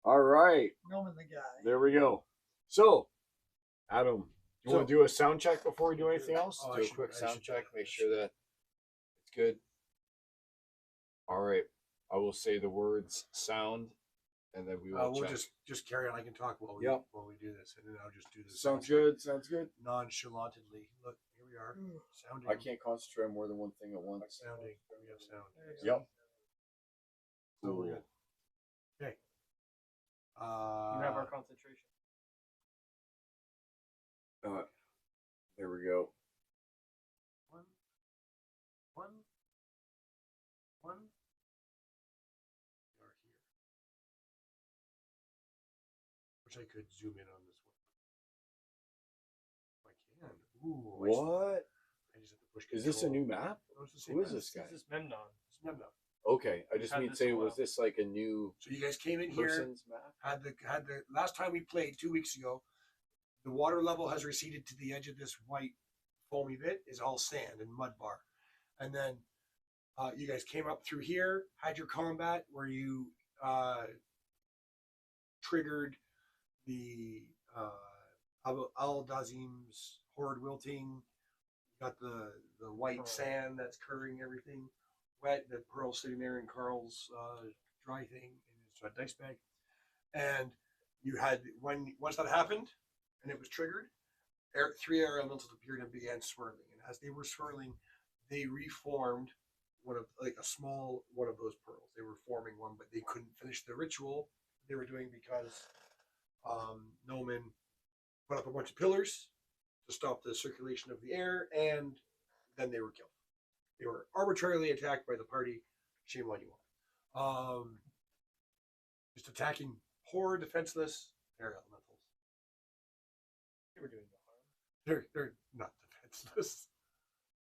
All right, Knowing the guy. there we go. So, Adam, you So- want to do a sound check before we do anything else? Oh, do I a should- quick I sound should do check, that. make sure that it's good. All right, I will say the words sound, and then we will We'll check. just carry on. I can talk while we Yep. do this, and then I'll just do this. Sounds good. Sounds good. Nonchalantly. Look, here we are. Sounding. I can't concentrate on more than one thing at once. Sounding. We have sound. Yep. So we're Cool. good. Okay. You have our concentration. There we go. One. We are here. Wish I could zoom in on this one. If I can. Ooh. What? I just have to push Is this a control. new map? No, it's the same Who is map. this guy? This is Memnon. It's Memnon. Okay, I just Had mean this say, a was while. this like a new So you guys came in here. person's map? Had the last time we played 2 weeks ago, the water level has receded to the edge of this white foamy bit is all sand and mud bar, and then you guys came up through here, had your combat where you triggered the Al Dazim's horde wilting. Got the white Pearl. sand that's covering everything, wet. The pearl sitting there in Carl's dry thing in his dice bag, and you had once that happened, and it was triggered. Three air elementals appeared and began swirling, and as they were swirling, they reformed a small one of those pearls. They were forming one, but they couldn't finish the ritual they were doing because Noman put up a bunch of pillars to stop the circulation of the air, and then they were killed. They were arbitrarily attacked by the party. Shame on you all. Just attacking poor, defenseless air elementals. They were doing no harm. They're not defenseless.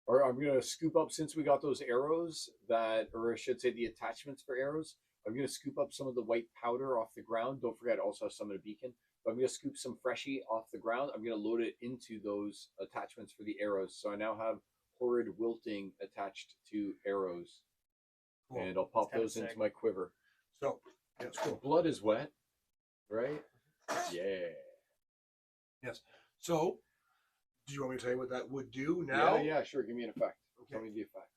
Or I'm gonna scoop up, since we got those arrows or I should say the attachments for arrows. I'm gonna scoop up some of the white powder off the ground. Don't forget, I also have some in a beacon. But I'm gonna scoop some freshie off the ground. I'm gonna load it into those attachments for the arrows. So I now have horrid wilting attached to arrows, Cool. and I'll pop That's kinda those into sick. my quiver. So that's cool. Blood is wet, right? Yeah. Yes. So, do you want me to tell you what that would do now? Yeah, sure. Give me an effect. Tell Okay. me the effect.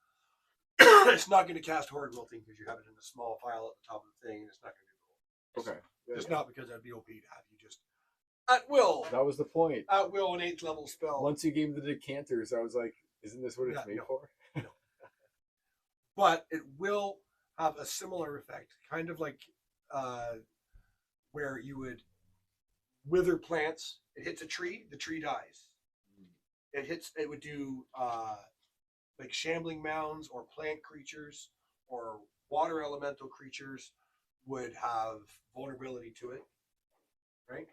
It's not going to cast horde wilting because you have it in a small file at the top of the thing, and it's not going to do cool. Okay. It's not because that'd be OP to have you just at will, That was the point. at will, an 8th level spell. Once you gave me the decanters, I was like, "Isn't this what it's Yeah, made no. for?" But it will have a similar effect, kind of like where you would wither plants. It hits a tree, the tree dies. It would do like shambling mounds or plant creatures or water elemental creatures would have vulnerability to it, right?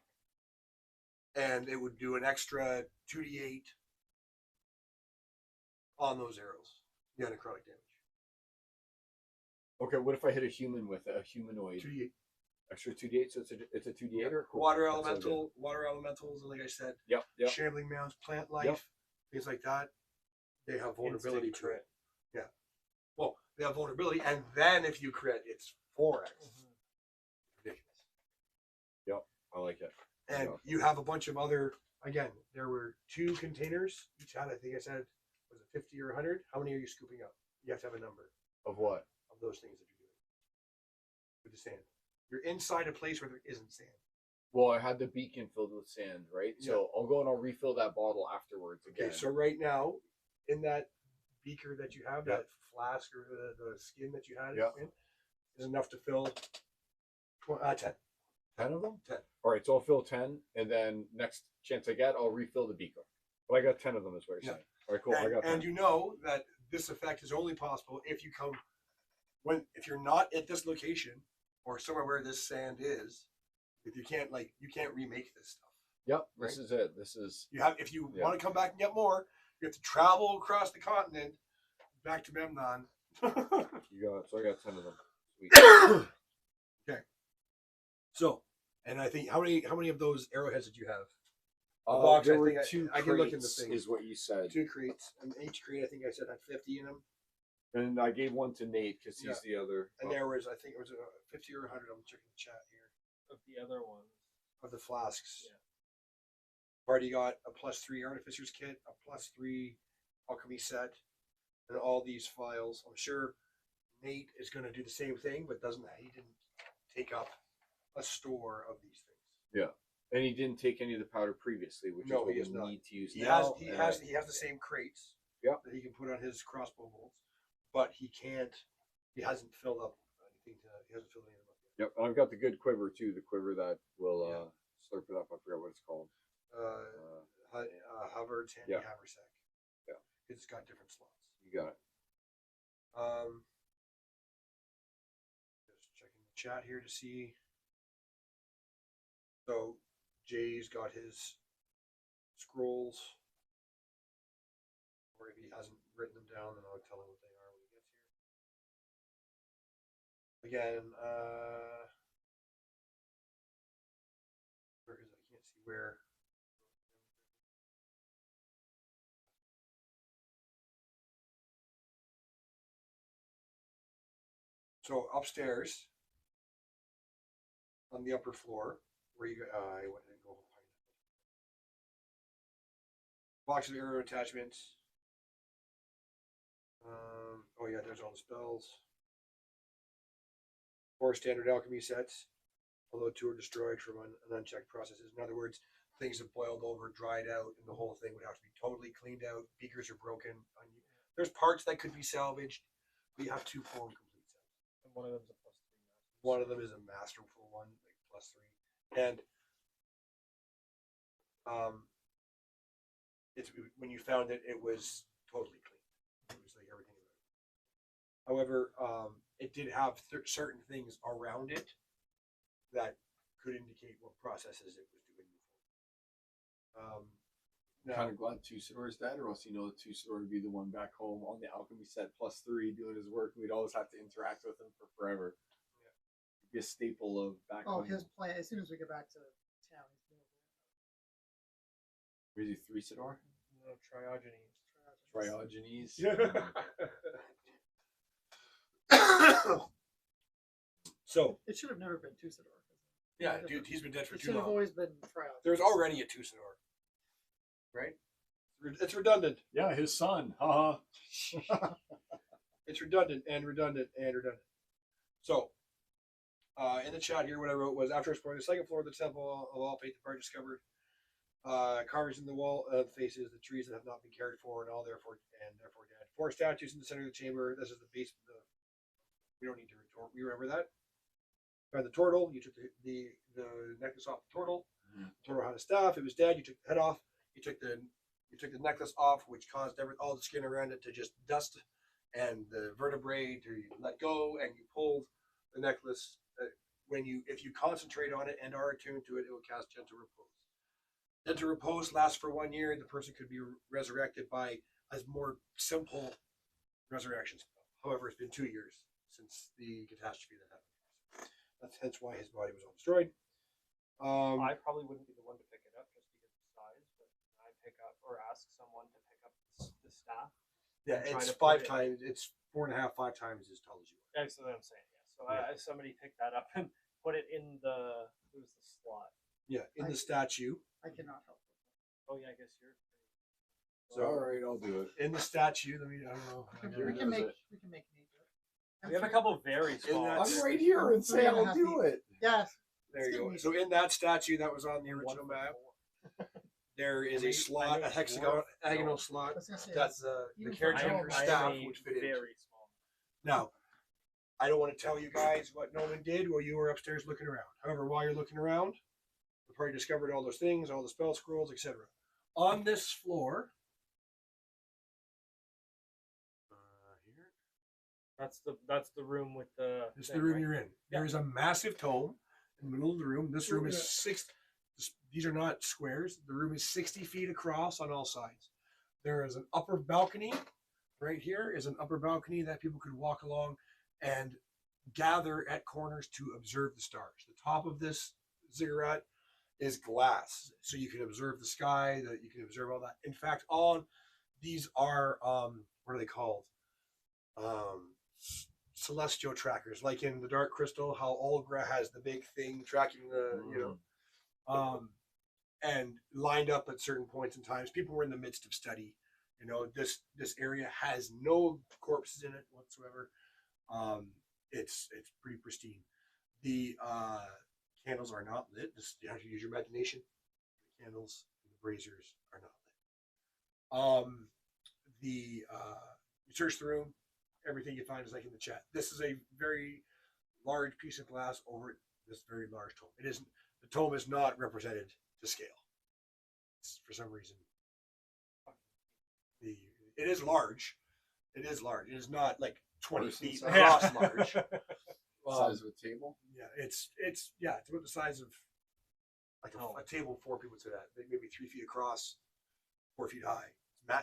And it would do an extra 2d8 on those arrows. Yeah, necrotic damage. Okay, what if I hit a human with a humanoid? 2d8. Extra 2d8, so it's a 2d8 or cool. Water That sounds good. water elementals, like I said, Yep. shambling mounds, plant life, Yep. things like that. They have vulnerability Instant to crit. it. Yeah. Well, they have vulnerability, and then if you crit, it's 4x. Ridiculous. I like it. And Yeah. you have a bunch of other. Again, there were 2 containers. Each had, I think I said, was it 50 or 100? How many are you scooping up? You have to have a number Of what? of those things that you're doing with the sand. You're inside a place where there isn't sand. Well, I had the beacon filled with sand, right? So I'll go and I'll refill that bottle afterwards again. Okay, so right now, in that beaker that you have, Yep. that flask or the skin that you had Yep. in, is enough to fill 10. 10 of them? 10. All right, so I'll fill 10, and then next chance I get, I'll refill the beaker. But I got 10 of them, is what you're Yeah. saying. All right, cool. I got 10. And you know that this effect is only possible if you come if you're not at this location or somewhere where this sand is. If you can't remake this stuff. Yep, this right? is it. This is If you want to come back and get more, you have to travel across the continent back to Memnon. you got. So I got 10 of them. Sweet. Okay. So, and I think how many of those arrowheads did you have? There I were think 2 I can look in the crates, thing. is what you said. 2 crates, and each crate I think I said had 50 in them. And I gave one to Nate because he's the other. And there was, I think it was a 50 or 100. I'm checking the chat here. of the other ones. of the flasks. Yeah. I've already got a +3 artificer's kit, a +3 alchemy set, and all these files. I'm sure Nate is going to do the same thing, but he didn't take up a store of these things. Yeah. And he didn't take any of the powder previously, which No, is what he we has not. need to use He now. has the same crates Yeah. that he can put on his crossbow bolts, but he hasn't filled up anything. He hasn't filled anything up yet. Yep, and I've got the good quiver too. The quiver that will slurp it up. I forgot what it's called. Hubbard's handy yeah. haversack. Yeah, it's got different slots. You got it. Just checking the chat here to see. So Jay's got his scrolls, or if he hasn't written them down, then I'll tell him what they are when he gets here. Again, where is it? I can't see where. So upstairs, on the upper floor, where you I went and go behind it. Box of arrow attachments. Oh yeah, there's all the spells. 4 standard alchemy sets, although 2 are destroyed from an unchecked processes. In other words, things have boiled over, dried out, and the whole thing would have to be totally cleaned out. Beakers are broken. There's parts that could be salvaged. We have 2 full and complete sets. And one of them's a +3. One of them is a masterful one, like +3. And it's when you found it, it was totally clean. It was like everything about it. However, it did have certain things around it that could indicate what processes it was doing before. Kind of glad Tusador's dead, or else Tusador would be the one back home on the alchemy set +3 doing his work. We'd always have to interact with him for forever. Yeah. It'd be a staple of back home. His plan, as soon as we get back to town, he's moving. Where's he, Threesador? No, Triogenes. Triogenes. So it should have never been Tusador. Yeah, dude, he's been dead for it too should long. have always been Triogenes. There's already a Tusador, right? It's redundant. Yeah, his son. Haha. It's redundant and redundant and redundant. So, in the chat here, what I wrote was, after exploring the second floor of the Temple of All Faith, the party discovered carvings in the wall of faces, the trees that have not been cared for, and all therefore dead. 4 statues in the center of the chamber. This is the base. We don't need to retort. We remember that. Found the turtle. You took the necklace off the turtle. Mm-hmm. The turtle had a staff. It was dead. You took the head off. You took the necklace off, which caused all the skin around it to just dust and the vertebrae to let go, and you pulled the necklace. If you concentrate on it and are attuned to it, it will cast Gentle Repose. Gentle Repose lasts for 1 year. The person could be resurrected by a more simple resurrection spell. However, it's been 2 years since the catastrophe that happened. That's hence why his body was all destroyed. I probably wouldn't be the one to pick it up just because of size, but I'd pick up or ask someone to pick up the staff. Yeah, it's 5 times. It's 4.5, 5 times as tall as you are. That's what I'm saying. Yeah. So if somebody picked that up and put it in the slot. Yeah, in the statue. I cannot help. Oh yeah, I guess you're. So all right, I'll do it. In the statue. I don't know. We can make Nate do it. We have a couple very small. I'm right here and say I'll do it. Yes. There you go. So in that statue that was on the original map, there is a slot, a hexagonal slot. That's the caretaker's staff would fit in. Very small. Now, I don't want to tell you guys what Nolan did while you were upstairs looking around. However, while you're looking around, the party discovered all those things, all the spell scrolls, etc. On this floor, here. That's the room with the. This is the room you're in. There is a massive tome in the middle of the room. This room is 6. These are not squares. The room is 60 feet across on all sides. There is an upper balcony. Right here is an upper balcony that people could walk along and gather at corners to observe the stars. The top of this ziggurat is glass, so you can observe the sky. That you can observe all that. In fact, all these are what are they called? celestial trackers, like in the Dark Crystal, how Olgra has the big thing tracking the, and lined up at certain points in times. People were in the midst of study. This area has no corpses in it whatsoever. It's pretty pristine. The candles are not lit. Just you have to use your imagination. The candles and the braziers are not lit. You search the room. Everything you find is like in the chat. This is a very large piece of glass over this very large tome. The tome is not represented to scale. For some reason, it is large. It is large. It is not like 20 feet across large. Size of a table. Yeah, it's about the size of like a table 4 people would sit at. Maybe 3 feet across, 4 feet high.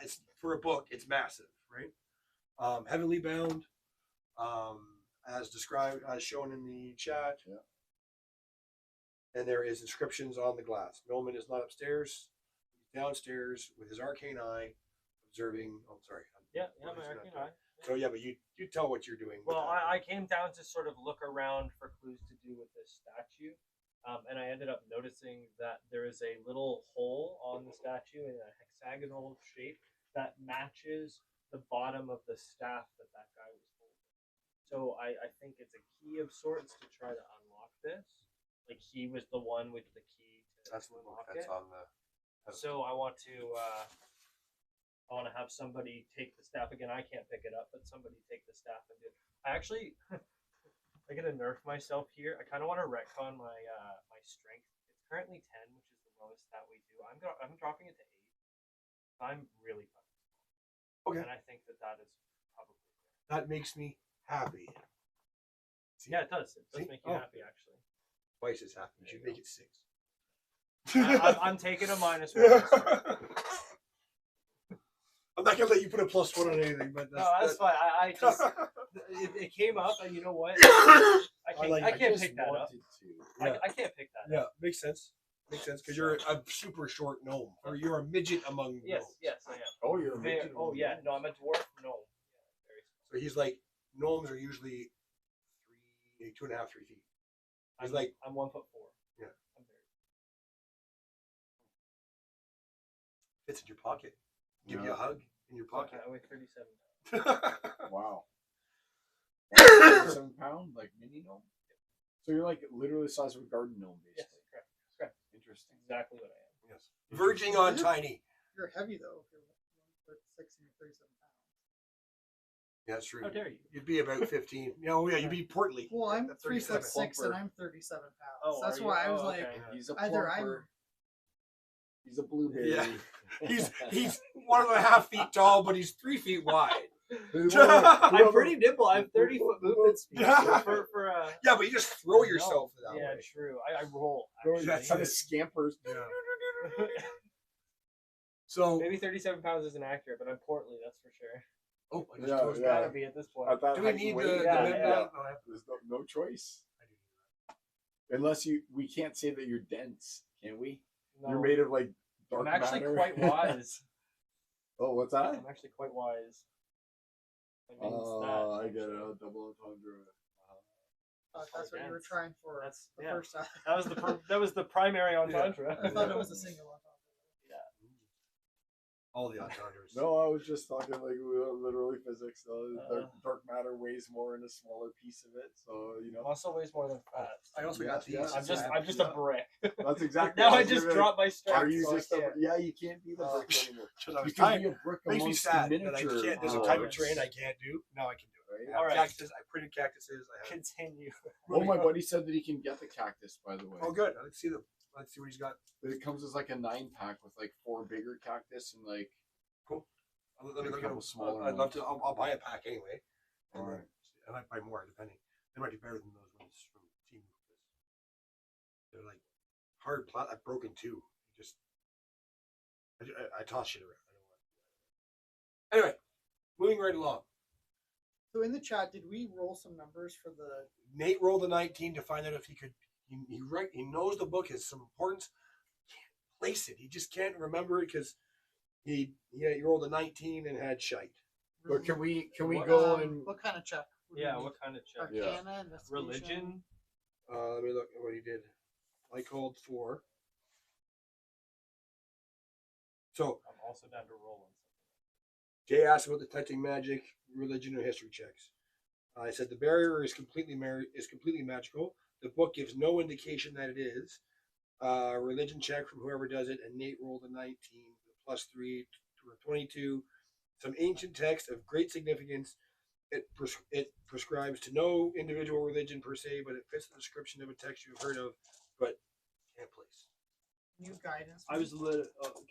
It's for a book. It's massive, right? Heavily bound, as described, as shown in the chat. Yeah. And there is inscriptions on the glass. Nolan is not upstairs. He's downstairs with his arcane eye, observing. Oh, sorry. Yeah, my arcane eye. So yeah, but you tell what you're doing. Well, I came down to sort of look around for clues to do with this statue, and I ended up noticing that there is a little hole on the statue in a hexagonal shape that matches the bottom of the staff that guy was holding. So I think it's a key of sorts to try to unlock this. Like he was the one with the key to unlock it. On the. So I want to have somebody take the staff again. I can't pick it up, but somebody take the staff and do it. I actually, I gotta nerf myself here. I kind of want to retcon my my strength. It's currently 10, which is the lowest that we do. I'm dropping it to 8. I'm really fucking small. Okay. And I think that is probably fair. That makes me happy. See? Yeah, it does. It does See? make you happy, actually. Twice as happy. You should make it 6. I'm taking a -1. I'm not gonna let you put a +1 on anything, but that's fine. I just it came up, and you know what? I can't pick that up. I can't pick that. Yeah, makes sense. Makes sense because you're a super short gnome, or you're a midget among gnomes. Yes, I am. Oh, you're a midget. Oh yeah, no, I'm a dwarf gnome. So he's like gnomes are usually 2.5, 3 feet. He's I'm 1'4". Yeah, I'm very. fits in your pocket. Give you a hug in your pocket. I weigh 37 pounds. Wow. 7 pound, like mini gnome. So you're like literally the size of a garden gnome, Yes, basically. correct. Interesting. Exactly what I am. Yes. Verging on tiny. You're heavy though. If you're 1'6" and you're 37 pounds. Yeah, that's true. How dare you? You'd be about 15. You'd be portly. Well, I'm At 37. 3'6" and I'm 37 pounds. That's why I was like, He's a either plumper. He's a blueberry. Yeah. He's 1.5 feet tall, but he's 3 feet wide. I'm pretty nimble. I have 30-foot movement speed. Yeah. For Yeah, but you just throw yourself that yeah, way. true. I roll. That's Kind it. of scampers. Yeah. So Maybe 37 pounds isn't accurate, but I'm portly. That's for sure. oh, I just Yeah, told It's you. gotta be at this point. At that Do we height need and the weight, yeah, midnight? yeah. Oh, I have to- There's no choice. Unless we can't say that you're dense, can we? No, You're made of like dark I'm actually matter. quite wise. Oh, what's that? I'm actually quite wise. That means I get actually. a double entendre. that's what you were trying for That's the yeah. first time. That was the primary entendre. I thought it was a single entendre. all the entendres. No, I was just talking like literally physics. Dark matter weighs more in a smaller piece of it, so Muscle weighs more than fat. I also got these. Yeah. I'm just a brick. That's exactly. Now I was just gonna- dropped my strength. Are you so just I can't. yeah? You can't be the brick anymore. Because I You was can tired. be a brick Makes me amongst sad the that I miniature. can't. There's a dwarves. type of terrain I can't do. Now I can do it. Right? All right. Cactus. I printed cactuses. I have. Continue. Oh, my buddy said that he can get the cactus. By the way. Oh, good. Let's see them. Let's see what he's got. It comes as like a 9-pack with like 4 bigger cactus and like. Cool. Let me A look couple at them. smaller I'd love ones. to. I'll buy a pack anyway. All right. I might buy more depending. They might be better than those ones from Team. They're like hard plat. I've broken 2. Just I toss shit around. I don't want. Anyway, moving right along. So in the chat, did we roll some numbers for the? Nate rolled a 19 to find out if he could. He knows the book has some importance. Can't place it. He just can't remember it because he rolled a 19 and had shite. But can we What, go and what kind of check? What do Yeah, we what kind of check? Yeah. Arcana, investigation? Religion. Let me look at what he did. I called for. So I'm also down to roll on something. Jay asked about detecting magic, religion, or history checks. I said the barrier is completely magical. The book gives no indication that it is. Religion check from whoever does it, and Nate rolled a 19, +3 to a 22. Some ancient text of great significance. It prescribes to no individual religion per se, but it fits the description of a text you've heard of, but can't place. New guidance. I was a little.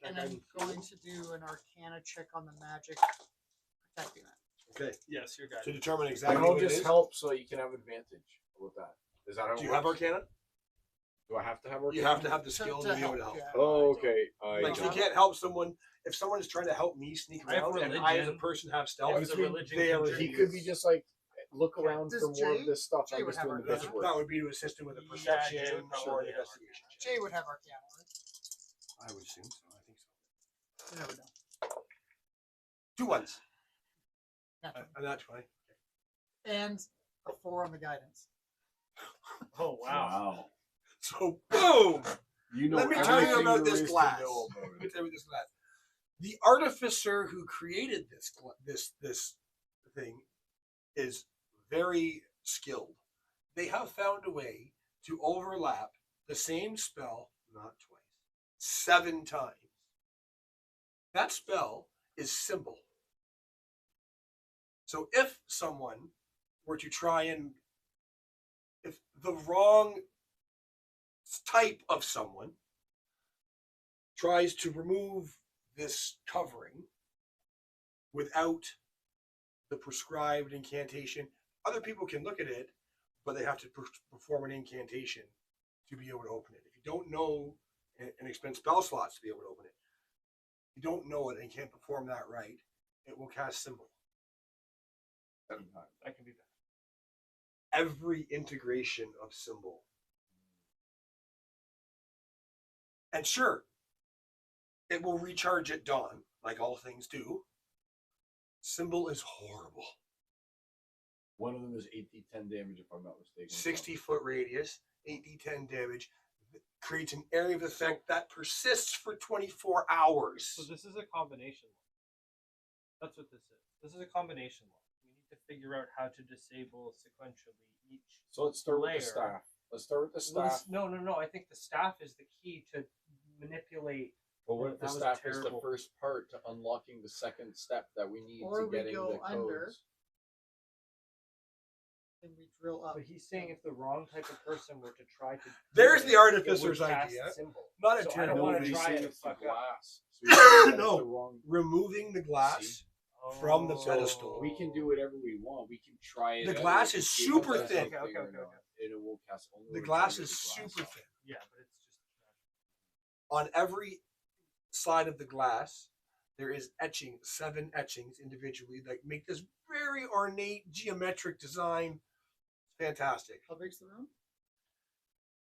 And I'm going to do an Arcana check on the magic protecting it. Okay. Yes, your guy. To determine And exactly I'll what it just is. help so you can have advantage with that. Is that how Do it you have works? Arcana? Do I have to have Arcana? You have to have the skill to be able to help. yeah. Oh, okay. Like you got it. can't help someone if someone is trying to help me sneak I have around, and I as a religion. person have If stealth. the Between religion they are- contributes- He could be just like look around Does for more Jay- of this stuff. Jay I'm would just have doing the Arcana. bitch work. That would be to assist him with a Yeah, perception Jay would or probably an have investigation. check. Jay would have Arcana, right? I would assume so. I think so. You never know. 2 ones. Natural. And that's 20. And a 4 on the guidance. Oh wow. So boom. You know Let me tell you everything about there this is to glass. know about Let me it. tell you this glass. The artificer who created this thing is very skilled. They have found a way to overlap the same spell, not twice, 7 times. That spell is symbol. So if someone were to try and, if the wrong type of someone tries to remove this covering without the prescribed incantation, other people can look at it, but they have to perform an incantation to be able to open it. If you don't know and expend spell slots to be able to open it, if you don't know it and can't perform that right, it will cast symbol. 7 times. That can be bad. Every integration of symbol. And sure, it will recharge at dawn, like all things do. Symbol is horrible. One of them is 8d10 damage, if I'm not mistaken. 60-foot radius, 8d10 damage, creates an area of effect that persists for 24 hours. So this is a combination lock. That's what this is. This is a combination lock. We need to figure out how to disable sequentially each. So let's start with layer. the staff. Let's start with the Well, staff. no. I think the staff is the key to manipulate. But what if the That was staff is the terrible. first part to unlocking the second step that we need Or to we getting go the codes? under. And we drill up. But he's saying if the wrong type of person were to try to. do There's it, the artificer's it would cast idea. Symbol. Not a So I terrible don't want idea. to try it. It's the Fuck up. glass. So you know that's No. the wrong. Removing the glass, from the Oh. pedestal. We can do whatever we want. We can try it. The out glass and is see if super that's thin. something Okay, or okay. not. And it will cast only. the when glass you is take the super glass thin. Yeah, but it's just. On every side of the glass, there is 7 etchings individually that make this very ornate geometric design. Fantastic. How big's the room?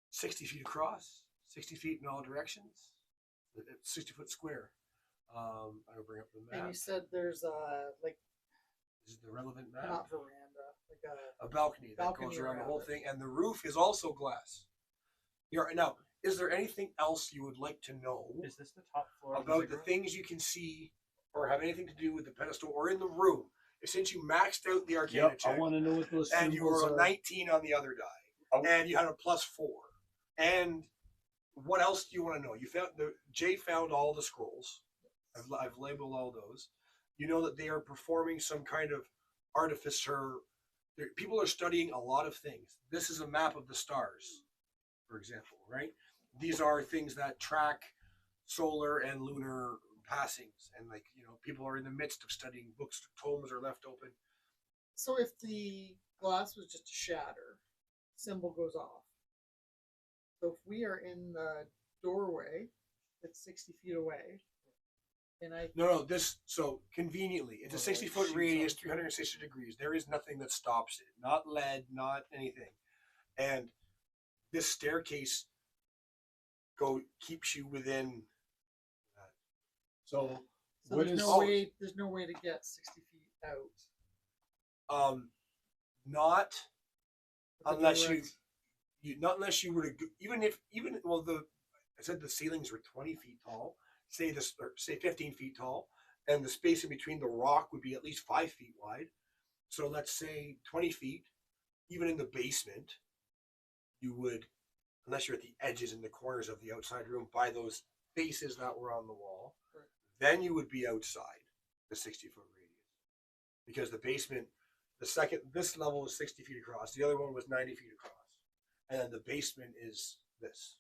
60 feet across, 60 feet in all directions. It's 60-foot square. I'll bring up the And map. you said there's like This is the relevant map. not veranda, like a A balcony that balcony goes around the around whole it. thing, and the roof is also glass. Now, is there anything else you would like to know Is this the top floor of about the ziggurat? things you can see or have anything to do with the pedestal or in the room? Since you maxed out the Arcana Yep, I check, want to know what those and you symbols were a are. 19 on the other die, Oh. and you had a +4. And what else do you want to know? Jay found all the scrolls. I've labeled all those. You know that they are performing some kind of artificer. People are studying a lot of things. This is a map of the stars, for example, right? These are things that track solar and lunar passings, and people are in the midst of studying books. Tomes are left open. So if the glass was just to shatter, symbol goes off. So if we are in the doorway that's 60 feet away, and I No. So conveniently, it's a Oh, 60-foot shoot, radius, something. 360 degrees. There is nothing that stops it. Not lead, not anything. And this staircase keeps you within. So so what there's is no way to get 60 feet out. not But the unless direct- not unless you were to I said the ceilings were 20 feet tall. Say this, or say 15 feet tall, and the space in between the rock would be at least 5 feet wide. So let's say 20 feet. Even in the basement, you would, unless you're at the edges and the corners of the outside room, by those faces that were on the wall, Right. then you would be outside the 60-foot radius. Because the basement, this level was 60 feet across, the other one was 90 feet across, and then the basement is this.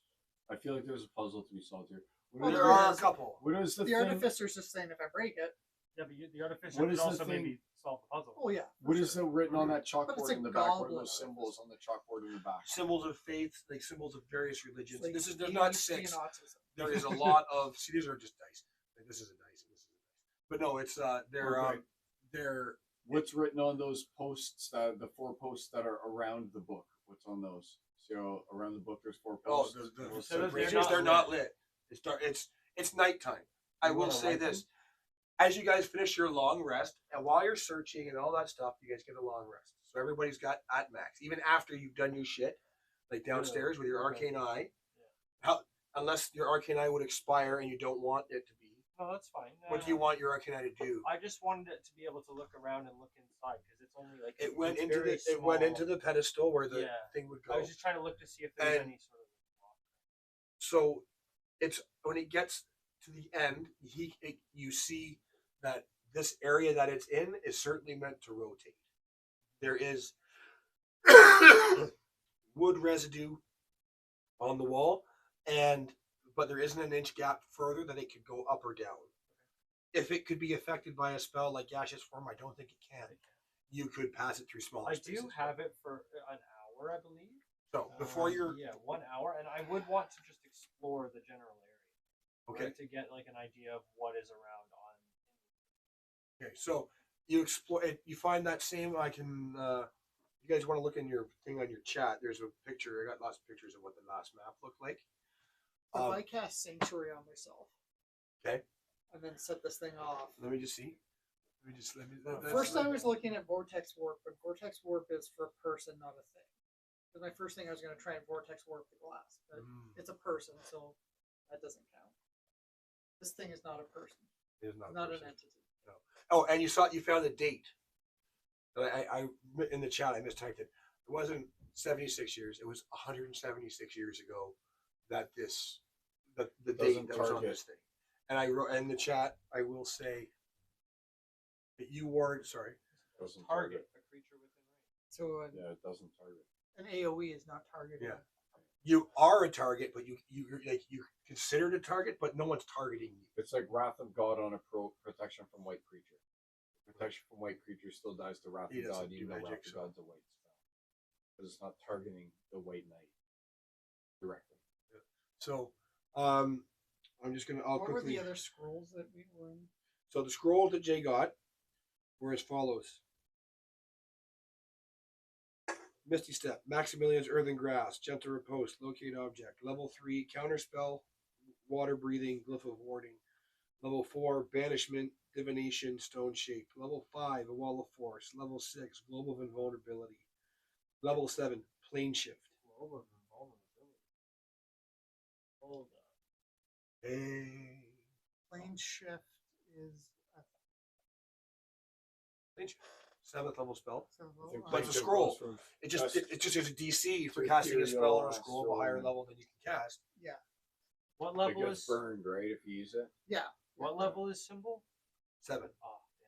I feel like there's a puzzle to be solved here. Well, There there are a is. couple. What is the The thing? artificer's just saying if I break it, Yeah, but the artificer What could is the also thing- maybe solve the puzzle. oh yeah. What is written on that But it's chalkboard a in the back? What are goblin those symbols on the chalkboard in the back? Symbols of faith, like symbols of various religions. Like There's ADHD not and 6. autism. There is a lot of. See, these are just dice. Like, this is a dice, and this is a dice. But no, it's Okay. they're What's written on those posts? The 4 posts that are around the book. What's on those? So around the book, there's 4 oh posts. the So they're celebrations. They're not lit. It's dark. It's nighttime. I You will wanna say light this: as you guys finish your long rest, and while you're searching and all that stuff, you guys get a long rest. So everybody's got at max, even after you've done your shit, like downstairs with your Okay. arcane eye. Unless your arcane eye would expire and you don't want it to be. No, that's fine. What do you want your arcane eye to do? I just wanted it to be able to look around and look inside because it's only like It went it's into very it went small. into the pedestal where the Yeah. thing would go. I was just trying to look to see if there's And- any sort of. So it's when it gets to the end, you see that this area that it's in is certainly meant to rotate. There is wood residue on the wall, but there isn't an inch gap further that it could go up or down. If it could be affected by a spell like gaseous form, I don't think it can. You could pass it through smaller I spaces. do have it for an hour, I believe. So before you're 1 hour, and I would want to just explore the general area, okay. right, to get like an idea of what is around on. Okay, so you explore it. You find that same. I can. You guys want to look in your thing on your chat? There's a picture. I got lots of pictures of what the last map looked like. If I cast Sanctuary on myself, Okay. and then set this thing off. Let me just see. Let me. First, I was looking at Vortex Warp, but Vortex Warp is for a person, not a thing. Because my first thing I was going to try and Vortex Warp the glass, but it's a person, so that doesn't count. This thing is not a person. It is not, It's not an person. entity. Oh, and you found the date. I in the chat I mistyped it. It wasn't 76 years. It was 176 years ago that the date Doesn't that was on target. this thing. And I wrote in the chat. I will say that you were sorry. Doesn't Target a creature within range. So Yeah, it doesn't target. an AOE is not targeted. Yeah. You are a target, but you're considered a target, but no one's targeting you. It's like Wrath of God on a protection from white creature. Protection from white creature still dies to Wrath He of doesn't God, do even though magic, Wrath of so- God's a white spell. Because it's not targeting the white knight directly. So, I'm just gonna. I'll What were quickly. the other scrolls that we were in? So the scrolls that Jay got were as follows: Misty Step, Maximilian's Earthen Grasp, Gentle Riposte, Locate Object, Level 3, Counterspell, Water Breathing, Glyph of Warding, Level 4, Banishment, Divination, Stone Shape, Level 5, A Wall of Force, Level 6, Globe of Invulnerability, Level 7, Plane Shift. Globe of invulnerability. Hold on. Hey. Plane shift is Plane Shift. 7th level spell. so I think But it's a Planescape scroll. goes from It just is a DC for to casting a spell or a ethereal, scroll of a higher astral, level than you can cast. What It level gets is burned, right? If you use it. yeah. what level is symbol? 7. Oh, damn.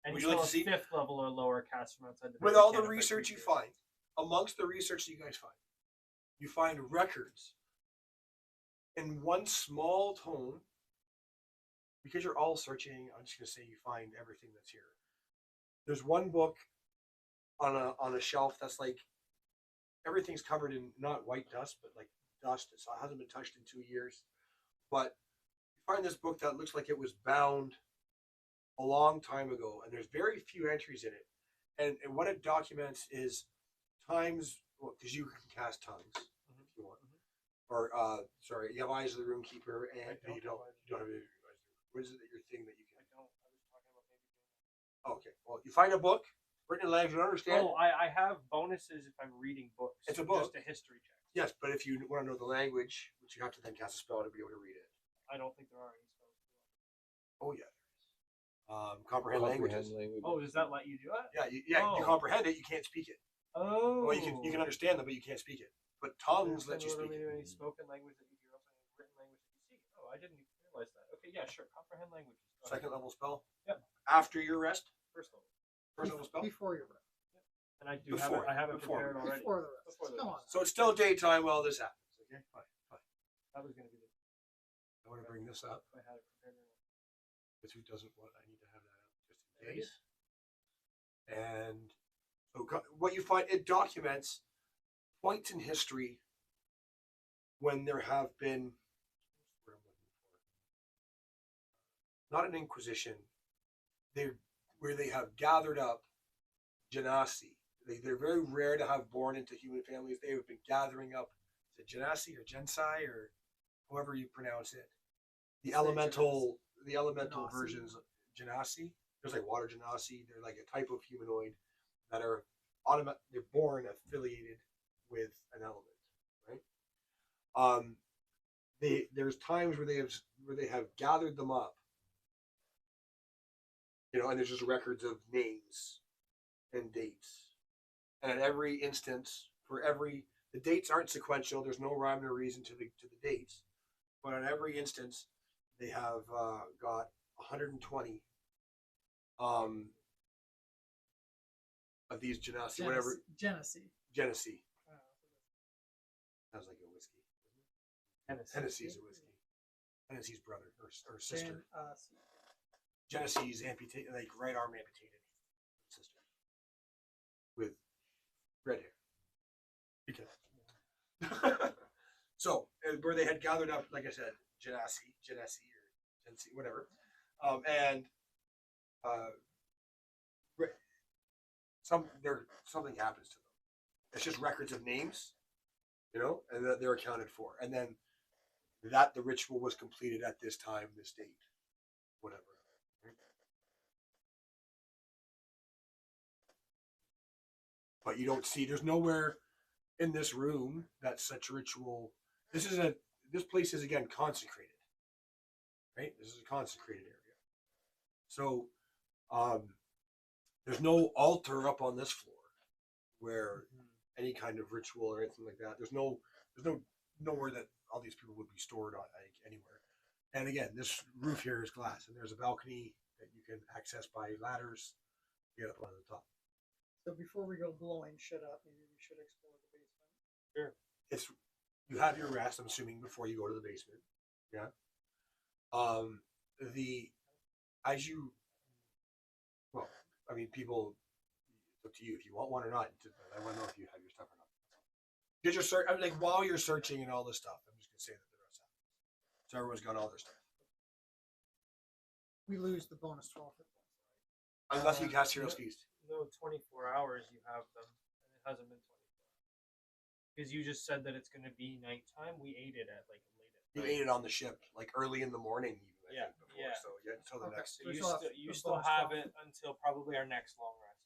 And Would you you like still to see? have 5th level or lower cast from outside the With base, all you the can't affect research you creatures. find, amongst the research that you guys find records in one small tome. Because you're all searching, I'm just gonna say you find everything that's here. There's one book on a shelf that's like everything's covered in not white dust, but like dust. So it hasn't been touched in 2 years. But you find this book that looks like it was bound a long time ago, and there's very few entries in it. And what it documents is times, because you can cast tongues if you want, or sorry, you have Eyes of the Roomkeeper, and you don't have it. What is it that your thing that you I can? don't. I was talking about maybe doing Oh, okay, well, you find a book Written language you don't understand. Oh, I have bonuses if I'm reading books. It's a book. Just a history check. Yes, but if you want to know the language, which you have to then cast a spell to be able to read it. I don't think there are any spells. Oh yeah, there is. Comprehend languages. Oh, does that let you do it? Yeah, you Oh. comprehend it. You can't speak it. Oh. Well, you can understand them, but you can't speak it. But tongues let you speak it. Any spoken language that you hear, also any written language that you see. Oh, I didn't even realize that. Okay, yeah, sure. Comprehend languages. Go ahead. Second level spell. Yep. After your rest. First level. First level spell. Before your rest. And I do have it. I have it Before. prepared already. Before the rest. Before the Come rest. on. So it's still daytime while this happens. Okay, fine. That was going to be the. I want to bring this up. If I had it prepared. Because who doesn't want? I need to have that up just in There it case. And so what you find, it documents points in history when there have been, what I'm looking for, not an inquisition, where they have gathered up genasi. They're very rare to have born into human families. They have been gathering up the genasi or gensai or however you pronounce it. The Say elemental Genasi. versions of genasi. There's like water genasi. They're like a type of humanoid that are they're born affiliated with an element, right? There's times where they have gathered them up, and there's just records of names and dates, and at every instance, the dates aren't sequential. There's no rhyme or reason to the dates, but on every instance, they have got 120 of these genasi, whatever. Genesee. Genesee. Sounds like a whiskey. Tennessee's a whiskey. Tennessee's brother or sister. Genesee's amputated, like right arm amputated sister with red hair. Because so where they had gathered up, like I said, Genesi or Genesi, whatever, and something happens to them. It's just records of names, and that they're accounted for, and then that the ritual was completed at this time, this date, whatever. Right? But you don't see. There's nowhere in this room that such ritual. This place is again consecrated, right? This is a consecrated area. So, there's no altar up on this floor where any kind of ritual or anything like that. There's nowhere that all these people would be stored on anywhere. And again, this roof here is glass, and there's a balcony that you can access by ladders to get up on the top. So before we go blowing shit up, maybe we should explore the basement. Sure. You have your rest, I'm assuming, before you go to the basement. Yeah. People, it's up to you if you want one or not. I want to know if you have your stuff or not. Because while you're searching and all this stuff, I'm just gonna say that the rest happens. So everyone's got all their stuff. We lose the bonus 12 hit points. Unless you cast Hero's Feast. No, 24 hours you have them, and it hasn't been 24 hours. Because you just said that it's going to be nighttime. We ate it at late at You night. ate it on the ship, like early in the morning, even. I think, before. Yeah. So until the Okay. next. So So you it's still bonus have 12. it until probably our next long rest.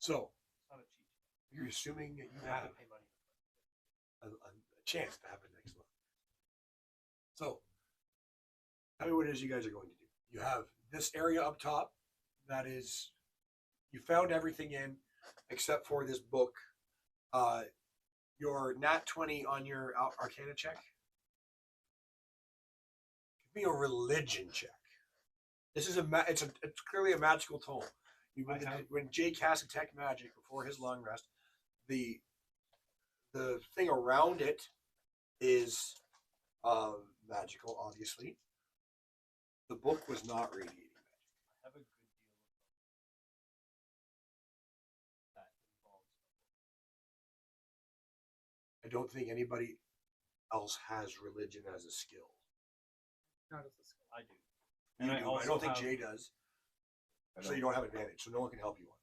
So It's not a cheat. you're assuming that you You have have to pay money. a chance to have it next month. So, tell me what it is you guys are going to do. You have this area up top that is, you found everything in except for this book. Your nat 20 on your Arcana check. Give me a religion check. This is it's clearly a magical tome. When Jay cast Detect Magic before his long rest, the thing around it is magical, obviously. The book was not radiating magic. I have a good deal of that involves. I don't think anybody else has religion as a skill. Not as a skill. I do. You And I do. I also don't think have- Jay does. So you don't have advantage. So no one can help you on.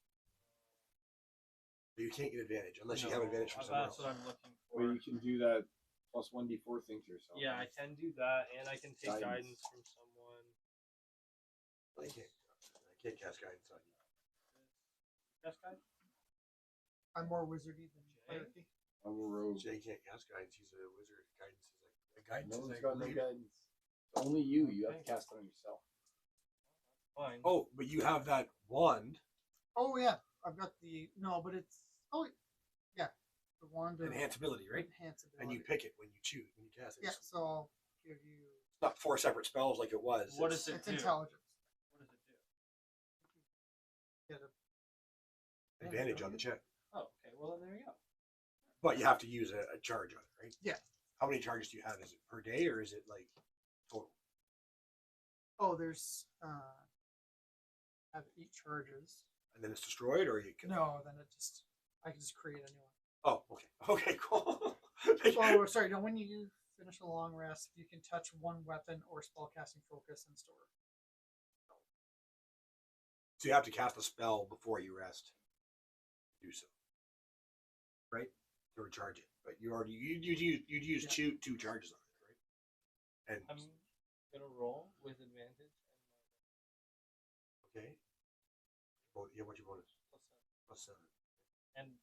You can't get advantage unless you have advantage from someone That's else. what I'm looking for. Or you can do that plus 1d4 thing to yourself. Yeah, I can do that, and I can take Guidance. guidance from someone. I can't cast guidance on you. Cast guide? I'm more wizardy than Jay? clericy. I'm a rogue. Jay can't cast guidance. He's a wizard. Guidance is like guidance No is one's like got no read. guidance. Only you. You have Okay. to cast it on yourself. Fine. Oh, but you have that wand, Oh yeah, I've got the but it's yeah, the wand of enhanceability, right? enhanceability. And you pick it when you choose when you cast it. Yeah, It's so I'll give you. not 4 separate spells like it was. What It's- is it It's do? intelligence. What does it do? Get a advantage on the check. Oh, okay. Well, then there you go. But you have to use a charge on it, right? Yeah. How many charges do you have? Is it per day or is it like total? Oh, there's have 8 charges. And then it's destroyed, or you can. No, then I can just create a new one. Oh, okay. Okay, cool. Oh, sorry. No, when you finish a long rest, you can touch one weapon or spellcasting focus and store. So you have to cast a spell before you rest. Do so. Right? To recharge it. But you'd use Yeah. two charges on it, right? And I'm gonna roll with advantage okay. Well, yeah, what's your bonus? plus 7. +7. And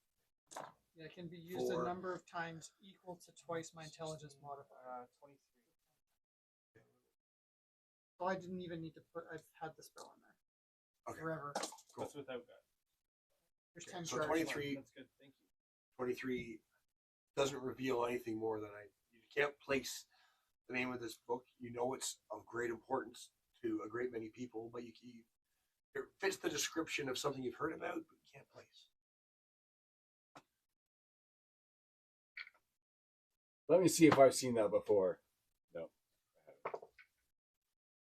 Yeah, it can be used a 4. number of times equal to twice my intelligence modifier. 23. So I didn't even need to put. I've had the spell in there Okay. forever. Cool. That's without guide. There's Okay, 10 so charges. 23 That's good. Thank you. 23 doesn't reveal anything more than you can't place the name of this book. You know it's of great importance to a great many people, but it fits the description of something you've heard about, but you can't place. Let me see if I've seen that before. No.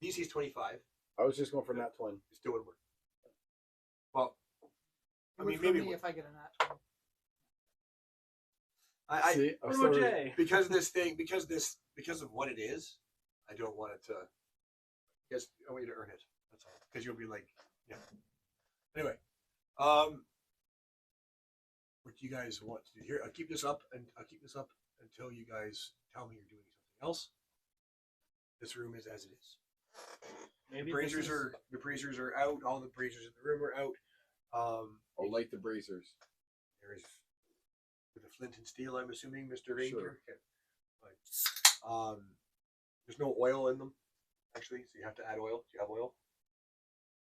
DC's 25. I was just going for that one. It still would work. Well, It I would mean, for maybe me if I get a nat 20. I See, I What started- about Jay? because of what it is, I don't want it to. Because I want you to earn it. That's all. Because you'll be like, yeah. Anyway, what you guys want to do here? I'll keep this up until you guys tell me you're doing something else. This room is as it is. Maybe The this braziers is- are out. All the braziers in the room are out. I'll light the braziers. There is with a flint and steel. I'm assuming, Mr. Ranger. Sure. Okay. Fine. There's no oil in them, actually, so you have to add oil. Do you have oil?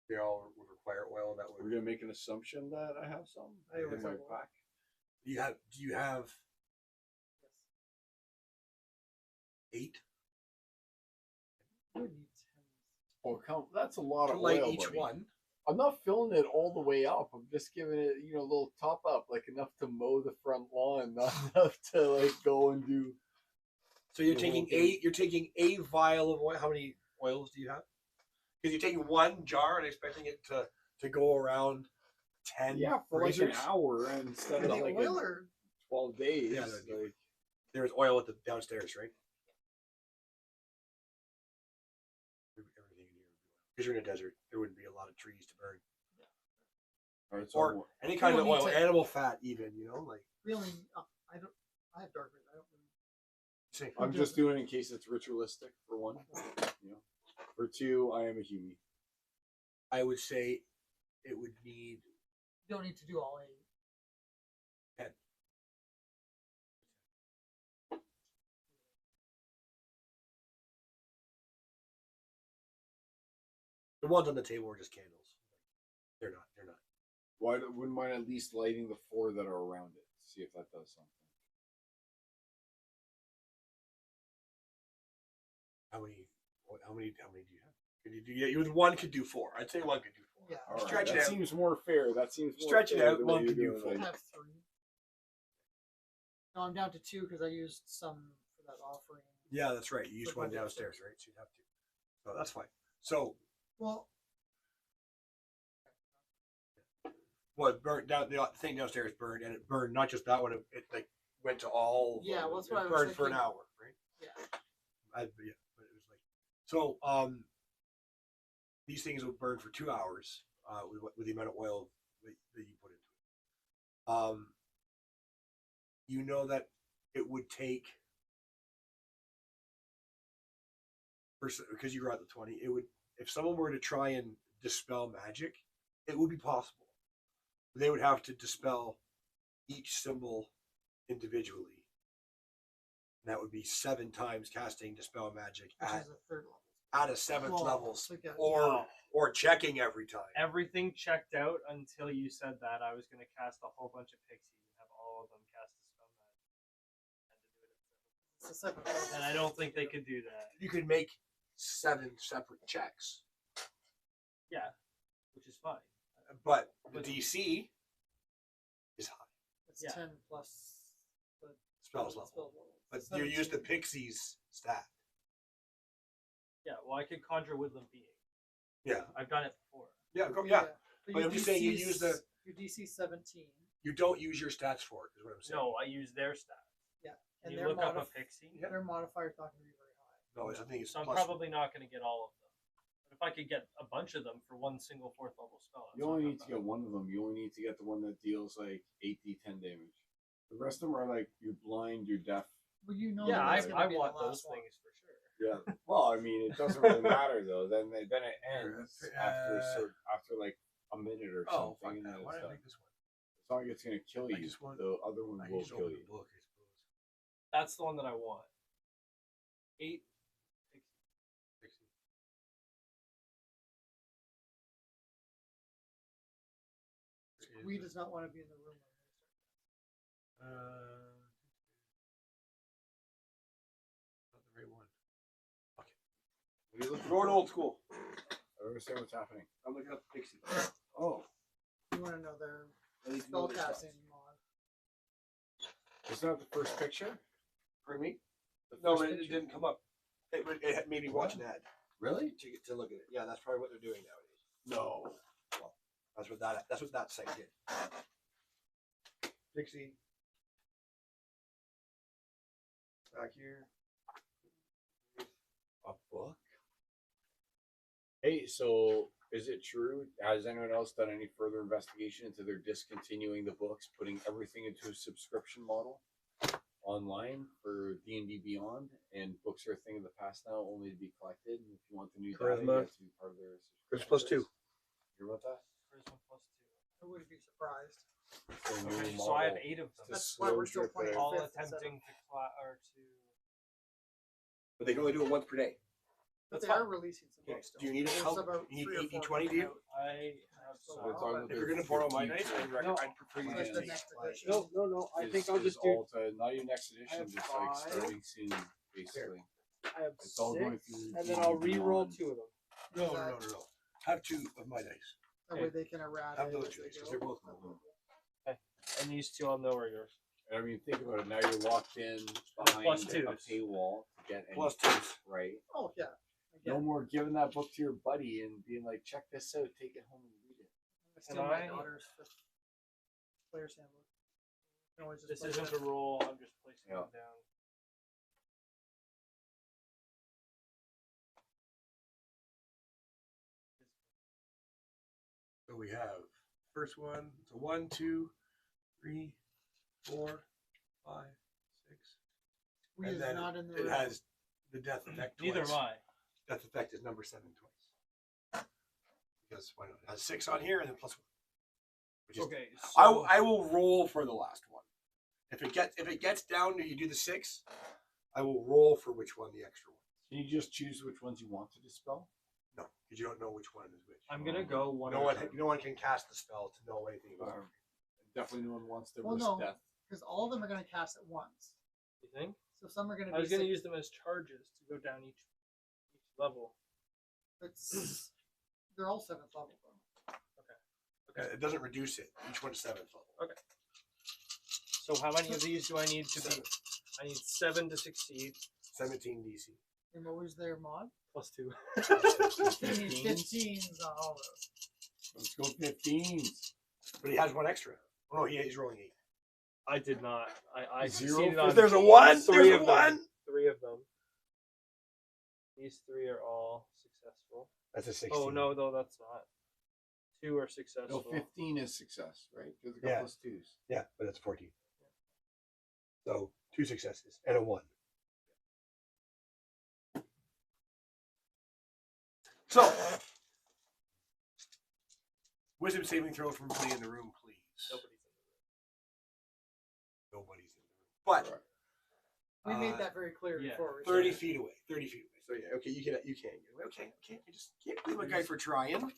They all would require oil. That We're would. gonna make an assumption that I have some I in always my have one. pack. Do you have Yes. 8 I would need 10. Oh, come! That's a lot to of light oil, each buddy. one? I'm not filling it all the way up. I'm just giving it, a little top up, like enough to mow the front lawn, not enough to like go and do. So you're The taking whole thing. 8. You're taking a vial of oil. How many oils do you have? Because you're taking one jar and expecting it to go around 10. Yeah, for like an braziers? hour instead Are of they like oil or 12 days. Yeah, that'd be- like, There's oil at the downstairs, right? Everything in here. Because you're in a desert, there wouldn't be a lot of trees to burn. all right, so Or I'm- any kind of don't need oil, to- animal fat, even, like. really? I don't. I have dark vision. I don't really. See, I'm just doing it in case it's ritualistic, for one. For two, I am a human. I would say it would need You don't need to do all 8. the ones on the table are just candles. They're not. Wouldn't mind at least lighting the 4 that are around it. See if that does something. How many do you have? Could you do? Yeah, you with one could do 4. I'd say one could do 4. Yeah. All right, Stretch it that out. seems more fair. That seems more Stretch it fair out, the way one you're could do doing four. it. I have 3. No, I'm down to 2 because I used some for that offering. Yeah, that's right. You used For one budget, downstairs, right? So you'd have to. So that's fine. So Well, what burned down? The thing downstairs burned, and it burned not just that one. It like went to all. of Yeah, them. well, that's It what I was burned for an thinking. hour, right? yeah. Yeah, but it was like so. These things would burn for 2 hours with the amount of oil that you put into it. You know that it would take because you were at the 20. It would if someone were to try and dispel magic, it would be possible. They would have to dispel each symbol individually. And that would be 7 times casting dispel magic Which at, is a third level. at a 7th Well, level, it's like a- or checking every time. Everything checked out until you said that. I was going to cast a whole bunch of pixies and have all of them cast a spell magic. It's a separate level. And I don't think they could do that. You could make 7 separate checks, Yeah, which is fine. but the DC is high. It's Yeah. 10 plus the Spells level. spell level. But It's you use the 17. Pixies stat. Yeah, well, I could conjure woodland being. Yeah. I've done it before. Yeah, But But your I'm just saying you use the- your DC 17. You don't use your stats for it, is what I'm saying. No, I use their stats. And You their look up a pixie. Yeah. Their modifier's not going to be very high. No, I think it's So I'm plus probably not going to get all of them. But if I could get a bunch of them for one single 4th level spell, You only need to get one of them. You only need to get the one that deals like 8d10 damage. The rest of them are like you're blind, you're deaf. Well, you know. Yeah, that I, that's gonna I be the want last those one. things for sure. Yeah. Well, I mean, it doesn't really matter though. Then it ends after after like a minute or Oh, fuck something. and that. then Why it's did I done. make this one? It's not like it's gonna kill I you. just want- The other one I will just kill opened you. the book, I suppose. That's the one that I want. 8 Pixie. We does not want to be in the room. Not the right one. What are you looking Going for? old school. I don't understand what's happening. I'm looking up Pixie. Oh, You want to know their I need to know their spellcasting stats. mod. is that the first picture? For me? The No, first but it picture? didn't come up. It made me watch an ad Really? to look at it. Yeah, that's probably what they're doing nowadays. No. That's what that site did. Pixie. Back here. A book? Hey, so is it true? Has anyone else done any further investigation into their discontinuing the books, putting everything into a subscription model online for D&D Beyond? And books are a thing of the past now, only to be collected. And if you want the new data, you Charisma. have to be part of their Charisma subscription plus service. 2. Hear about that? Charisma plus 2. I wouldn't be surprised. It's a new Okay, so I have model. 8 of them. It's a That's why we're slow still drip playing that All fifth instead of- attempting to But they can only do it once per day. But That's they are fine. releasing some Okay, books still. do you need a There's help? about You need 3 or 80, 4 20, do you? coming out. I have So some. we're talking about If you're gonna borrow my dice, I'd No. prefer you That's to the take next like- edition. No. I is- think I'll is just do. Alta, not your next edition, have just like 5. starting soon, basically. I have It's all going 6, through and then I'll D&D re-roll Beyond. 2 of them. No. Have 2 of my dice. That way they can errata Have it those as two they because go. they're both cool. And these 2 I'll know are yours. I mean, think about it. Now you're locked in behind plus a twos. paywall to get Plus anything, 2s. right? Oh yeah. No Again, more giving that book to your buddy and being like, "Check this out, take it home and read it." I steal my I- daughter's fifth player's handbook. You can always just This play isn't fifth. a roll. I'm just placing Yeah. them down. So we have first one. It's a 1, 2, 3, 4, 5, 6. We And is then not in the It room. has the death effect twice. Neither am I. Death effect is number 7 twice. Because why not? It has 6 on here and then plus 1. Which is, Okay. So I will roll for the last one. If it gets down to you do the 6, I will roll for which one the extra one. Can you just choose which ones you want to dispel? No, because you don't know which one is which. I'm gonna go one. No at a one, time. no one can cast the spell to know anything about it. Definitely, no one wants to Well, risk no. death. Because all of them are going to cast at once. You think? So some are going to I be. was gonna six- use them as charges to go down each level. It's, they're all 7th level though. It doesn't reduce it. Each one's 7th level. So how many of these do I need to be? 7. I need 7 to succeed. 17 DC. And what was their mod? Plus 2. They need 15s on all those. Let's go 15s. But he has one extra. Oh no, he's rolling 8. I did not. I Zero succeeded for- on There's a 1. 3 There's a of 1. them. 3 of them. These 3 are all successful. That's a 16. Oh no, that's not. 2 are No, successful. 15 is success, right? Because it got Yeah. plus 2s. Yeah, but that's 14. So 2 successes and a 1. So, wisdom saving throw from Flea in the room, please. Nobody's in the room. Nobody's in the room. But Right. We made that very clear yeah, before. We 30 said it. feet away. 30 feet away. So yeah, okay, you can get away. Okay. You just can't blame a guy for trying.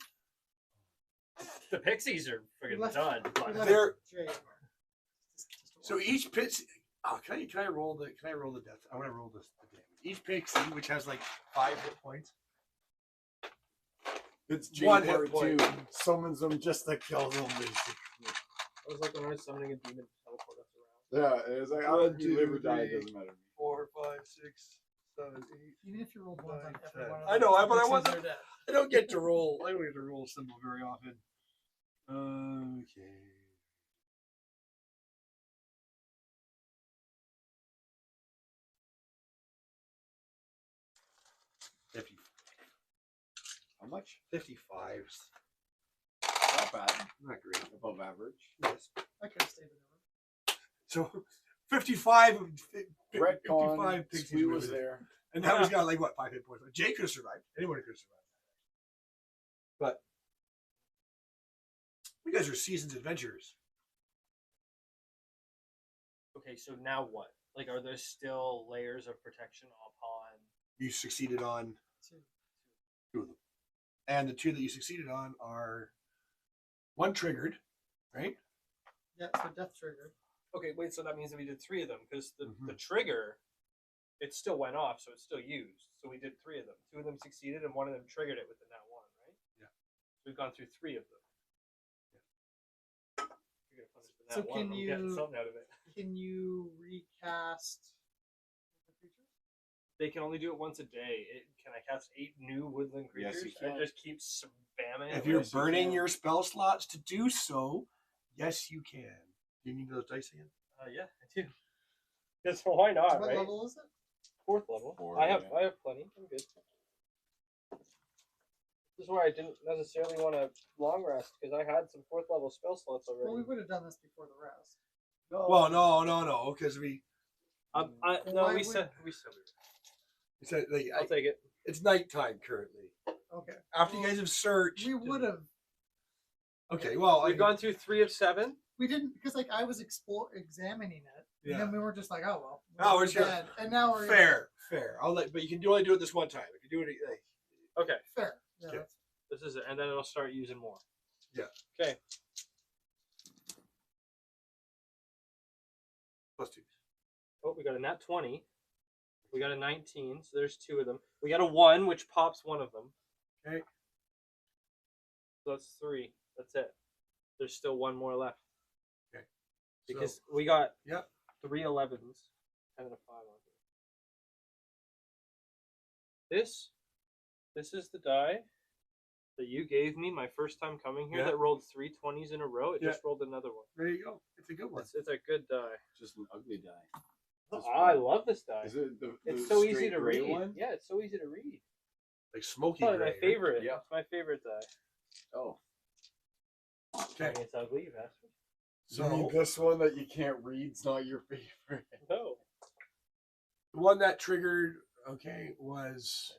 The pixies are We friggin' left- done. we But left There- Jay in there. So each pixie. Oh, can I roll the death? I want to roll the damage. Each pixie, which has like 5 hit points. It's One Jay hit Part point. 2 summons them just to kill them, basically. it was like when I was summoning a demon to teleport us around. Yeah, it's like, I One, don't live or two, die, it three. doesn't matter to me. 4, 5, 6, 7, 8. Even if you rolled ones on Nine, every 10. one of I them, know, the but I pixies wasn't- are dead. I don't get to roll. I don't get to roll a symbol very often. Okay. How much? 55s. Not bad. Not great. Above average. Yes. I could have stayed in the room. So 55. Retcon, pixies Squee were was there. there. And now he's got like what, 5 hit points. Jay could have survived. Anyone could have survived. But you guys are seasoned adventurers. Okay, so now what? Like, are there still layers of protection upon? You succeeded on Two. 2 of them. And the 2 that you succeeded on are 1 triggered, right? Yeah, so death triggered. Okay, wait. So that means that we did 3 of them because the Mhm. trigger, it still went off, so it's still used. So we did 3 of them. 2 of them succeeded, and 1 of them triggered it with the nat 1, right? Yeah. So we've gone through 3 of them. You're gonna punish the nat So 1. can I'm getting you- something out of it. Can you recast the creatures? They can only do it once a day. Can I cast 8 new woodland Yes, creatures you can. and just keep spamming If it? you're Yes, you burning can. your spell slots to do so, yes, you can. Do you need those dice again? Yeah, I do. Because why not, What right? level is it? 4th level. 4, I have yeah. plenty. I'm good. This is where I didn't necessarily want to long rest because I had some 4th level spell slots already. Well, we would have done this before the rest. Well, no, because we No, Why we would- said said like, I'll take it. it's nighttime currently. Okay. After you guys have searched, We would have. Okay, well, We've gone through 3 of 7. We didn't because like I was examining it, and Yeah. then we were just like, oh well. No, we're just dead. And now we're fair. I'll let, but you can only do it this one time. If you do it, like, Okay, Fair. Yeah, Okay. that's this is it, and then it'll start using more. Yeah. Okay. +2. Oh, we got a nat 20. We got a 19, so there's 2 of them. We got a 1, which pops 1 of them. Okay. So that's 3. That's it. There's still 1 more left. Okay. Because we got Yep. 3 11s and then a 5 on here. This is the die that you gave me my first time coming here Yeah. that rolled 3 20s in a row. It Yeah. just rolled another one. There you go. It's a good one. It's a good die. Just an ugly die. Oh, This I one. love this die. Is it the It's so easy straight to gray read. one? Yeah, it's so easy to read. Like smoky Probably gray. my favorite. Yeah. It's my favorite die. Oh. Okay. I mean, it's ugly, you bastard. So you mean this one that you can't read's not your favorite? No. The one that triggered, okay, was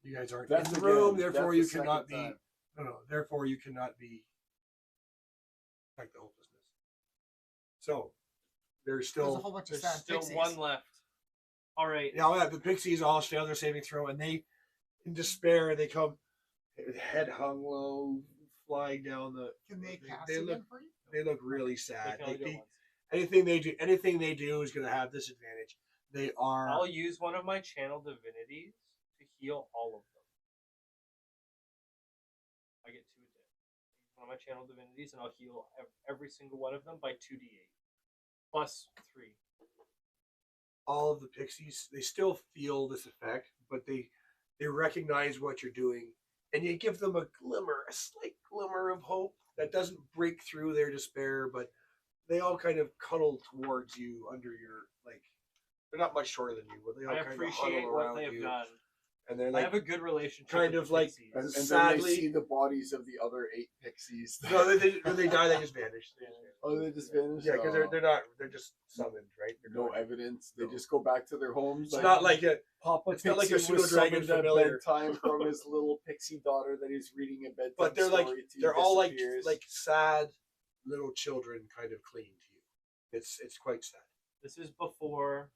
you guys aren't That's in the again, room, therefore that's you the second cannot be. time. No, therefore you cannot be. Like the hopelessness. So there's there's a still whole bunch of There's sad still pixies. 1 left. All right. the pixies all fail their saving throw, and they, in despair, they come, head hung low, flying down the. Can they cast they again look for you? they look really They sad. can only Like, do it once. anything they do is going to have this advantage. They are. I'll use one of my channel divinities to heal all of them. I get 2 a day. One of my channel divinities, and I'll heal every single one of them by 2d8 plus 3. all of the pixies, they still feel this effect, but they recognize what you're doing, and you give them a slight glimmer of hope that doesn't break through their despair, but they all kind of cuddle towards you under your, like, they're not much shorter than you, but they all I kind appreciate of huddle what around they have you, done. and they're I like, have a good relationship. kind with of the like- pixies. And then Sadly- they see the bodies of the other 8 pixies. no, when they die, they just vanish. Oh, they just vanished? Yeah, because Oh. they're just summoned, right? They're No not- evidence. They No. just go back to their homes. It's not like a. Papa it's not like a Pixie was pseudo-dragon summoned at familiar. bedtime from his little pixie daughter that he's reading a bedtime But they're like story to. they're all disappears. like sad, little children kind of clinging to you. It's quite sad. This is before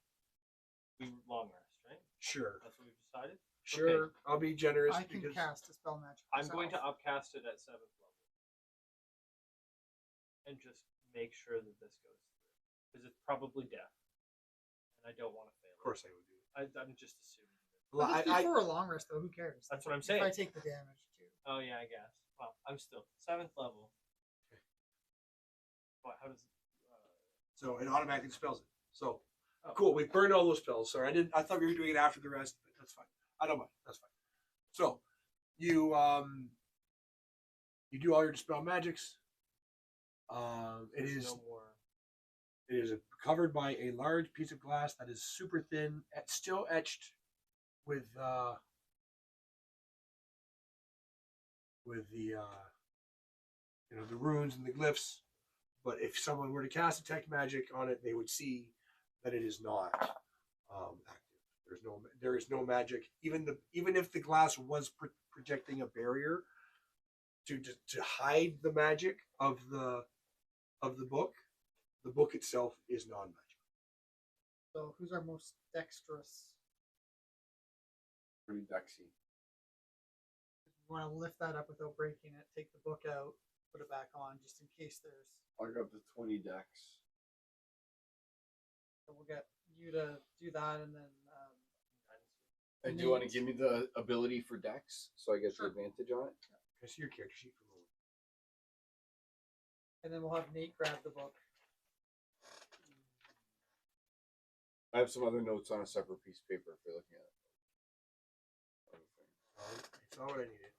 we long rest, right? Sure, That's what we've decided. sure. I'll be generous I can because cast a spell magic. I'm going to myself. upcast it at 7th level, and just make sure that this goes through, because it's probably death, and I don't want to fail. of course I would do it. I'm just assuming. Well, If it's before a long rest, though, who cares? That's what I'm If saying. I take the damage too. Oh yeah, I guess. Well, I'm still 7th level. Okay. What? How does? So it automatically dispels it. So Oh. cool. We burned all those spells. Sorry, I didn't. I thought we were doing it after the rest, but that's fine. I don't mind. That's fine. So you you do all your dispel magics. It There's is no more. it is covered by a large piece of glass that is super thin, still etched with the the runes and the glyphs. But if someone were to cast detect magic on it, they would see that it is not active. There is no magic. Even if the glass was projecting a barrier to hide the magic of the book, the book itself is non-magic. So who's our most dexterous? Pretty dexy. We want to lift that up without breaking it. Take the book out, put it back on, just in case there's. I'll go up to 20 decks. So we'll get you to do that, and then And do you want to give me the ability for dex so I get Sure. the advantage on it? Can I see your character sheet for a moment? and then we'll have Nate grab the book. I have some other notes on a separate piece of paper if you're looking at it. It's all what I needed.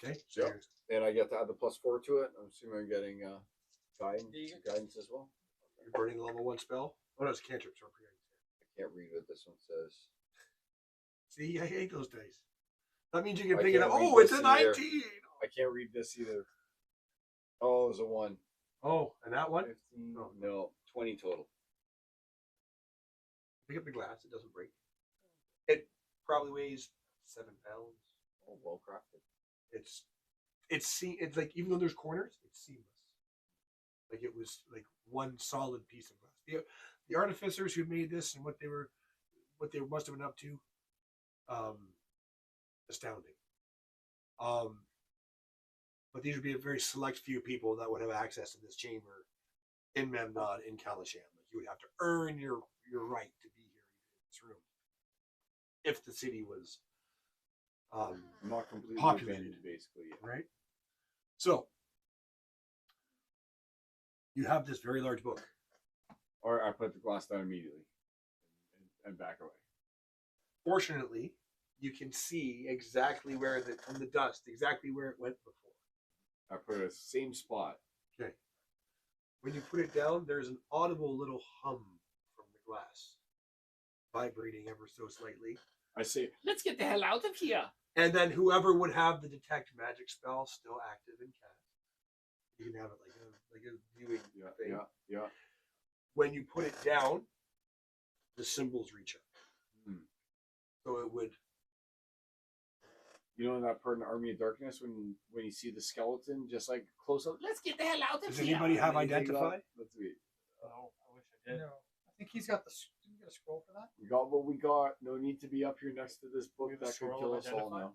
Okay. So Yep. And I get to add the +4 to it. I'm assuming I'm getting guidance as well. you're burning the level 1 spell. Oh no, it's a cantrip. So I can't read what this one says. see, I hate those dice. That means you can I pick it can't up. read Oh, it's this a either. 19. I can't read this either. Oh, it was a 1. Oh, and that one? 15. Oh. No, 20 total. Pick up the glass. It doesn't break. It probably weighs 7 pounds. Oh, well crafted. It's like, even though there's corners, it's seamless. Like it was like one solid piece of glass. The artificers who made this and what they must have been up to, astounding. But these would be a very select few people that would have access to this chamber in Memnon, in Kalasham. Like you would have to earn your right to be here in this room. If the city was Not completely populated. abandoned, basically. Yeah. right? So you have this very large book. Or I put the glass down immediately and back away. Fortunately, you can see exactly where from the dust, exactly where it went before. I put it in the same spot. Okay. When you put it down, there's an audible little hum from the glass, vibrating ever so slightly. I say, let's get the hell out of here. And then whoever would have the detect magic spell still active and cast, you can have it like a viewing thing. Yeah. When you put it down, the symbols reach up. So it would. You know, in that part in Army of Darkness, when you see the skeleton, just like close up, let's get the hell out of Does here. anybody have And then you take it identify? off. Let's see. Oh, I wish I did. No, I think he's got the. Didn't you get a scroll for that? We got what we got. No need to be up here next to this book We have a that could scroll kill of us all identify? now.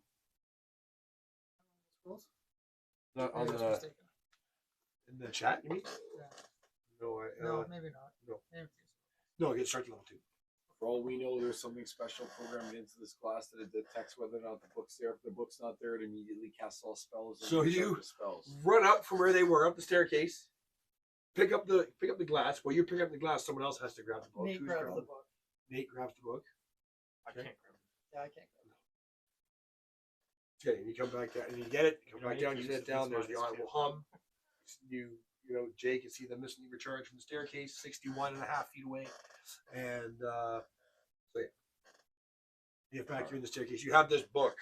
Scrolls? Not on Maybe I was the mistaken. in the chat, you mean? Yeah. No, No, maybe not. no. Maybe it's- No, it starts level 2. For all we know, there's something special programmed into this glass that it detects whether or not the book's there. If the book's not there, it immediately casts all spells. And So recharges you- spells. Run up from where they were, up the staircase. Pick up the glass. While you pick up the glass, someone else has to grab the book. Nate Who's grabs grabbing the it? book. Nate grabs the book. I Okay. can't grab it. Yeah, I can't grab it. Okay, and you come back down, and you get it. You come You don't back need down, to you use sit the down. There's the smartest audible kid. hum. You know, Jay can see them missing recharge from the staircase, 61.5 feet away, and so yeah. You get back here in the staircase. You have this book.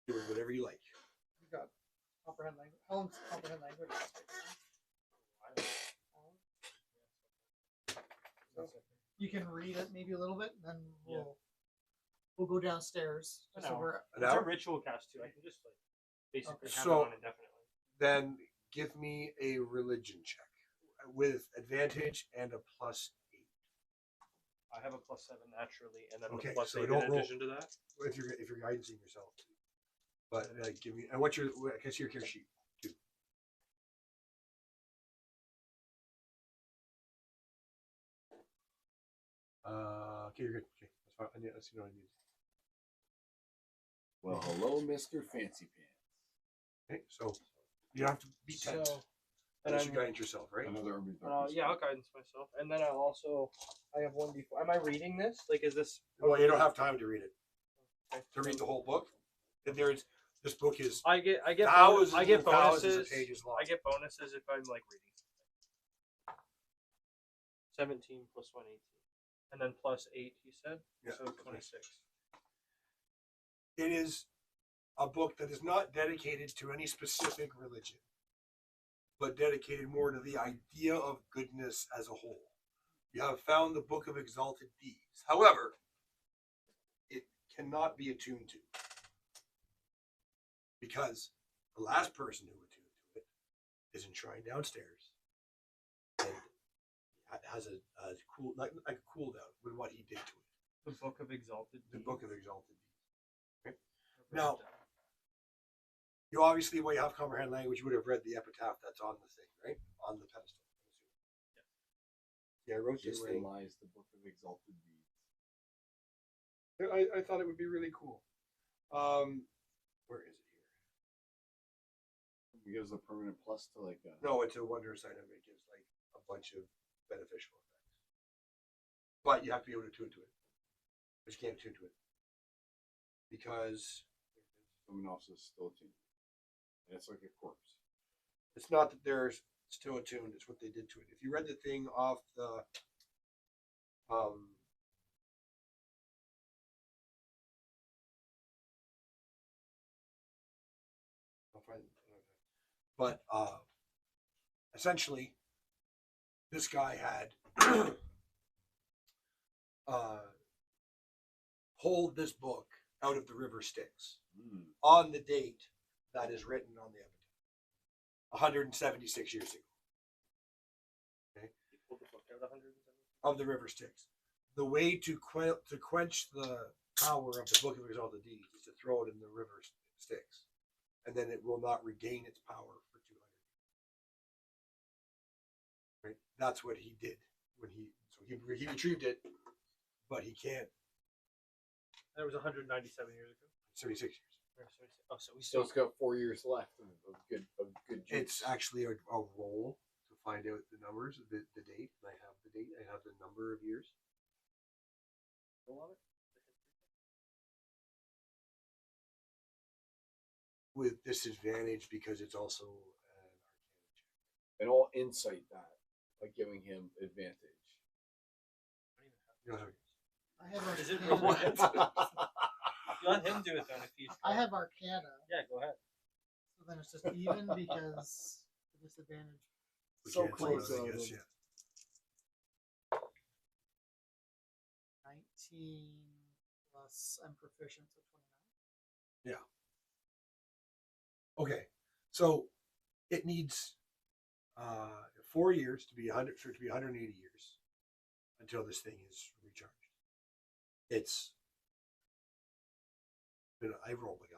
Doing whatever you like. You got comprehend language. Helm's comprehend language. So you can read it maybe a little bit, and then we'll We'll go downstairs. An So hour. we're An It's a hour? ritual cast too. I can just like basically have So- it on indefinitely. Then give me a religion check with advantage and a +8. I have a +7 naturally, and then Okay, the +8 so in don't roll. addition to that. If you're guiding yourself. But give me, and what's your, I can see your care sheet too. Okay, you're good. Okay, that's fine. I see what I need. Well, hello, Mr. Fancy Pants. Okay, so you don't have to be 10. So, and Unless you I'm, guidance yourself, right? Another urban yeah, I'll guidance myself, and then I have 1d4. Am I reading this? Like, is this? Well, you don't have time to read it. Okay. To read the whole book. And this book is I get thousands I get and thousands bonuses. of pages long. I get bonuses if I'm like reading something. 17 plus 1, 18, and then +8. You said, Yeah, so 26. It is a book that is not dedicated to any specific religion, but dedicated more to the idea of goodness as a whole. You have found the Book of Exalted Deeds. However, it cannot be attuned to. Because the last person who attuned to it is enshrined downstairs and has a cool, like a cooldown with what he did to it. The Book of Exalted. The Book of Exalted Deeds. Deeds. Now, you obviously, when you have comprehend language, you would have read the epitaph that's on the thing, right? On the pedestal. Yeah, I wrote this Here thing. lies the Book of Exalted Deeds. I thought it would be really cool. Where is it here? It gives a permanent plus to like a... No, it's a wondrous item. It gives like a bunch of beneficial effects. But you have to be able to attune to it. But you can't attune to it. Because someone else is still attuned. And it's like a corpse. it's not that they're still attuned, it's what they did to it. If you read the thing off the I'll find but essentially this guy had pulled this book out of the river Styx on the date that is written on the epitaph 176 years ago. Okay, You pulled the book out 170. of the river Styx. The way to quench the power of the Book of Exalted Deeds is to throw it in the river Styx, and then it will not regain its power for 200 years. Right? That's what he did when he retrieved it, but he can't. That was 197 years ago. 76 years. Oh, so we So still it's got 4 years left of good juice. It's actually a roll to find out the numbers, the date. And I have the date. I have the number of years. on it. With disadvantage because it's also an arcana check. and all insight that by giving him advantage. You don't have I have Is it Arcana. what? Let him do it then if he's. I have Arcana. Yeah, go ahead. So then it's just even because the disadvantage. we So can't say close, that, I guess, though. yeah. 19 plus I'm proficient, so 29. Okay, so it needs 4 years to be 100 for it to be 180 years until this thing is recharged. It's I rolled like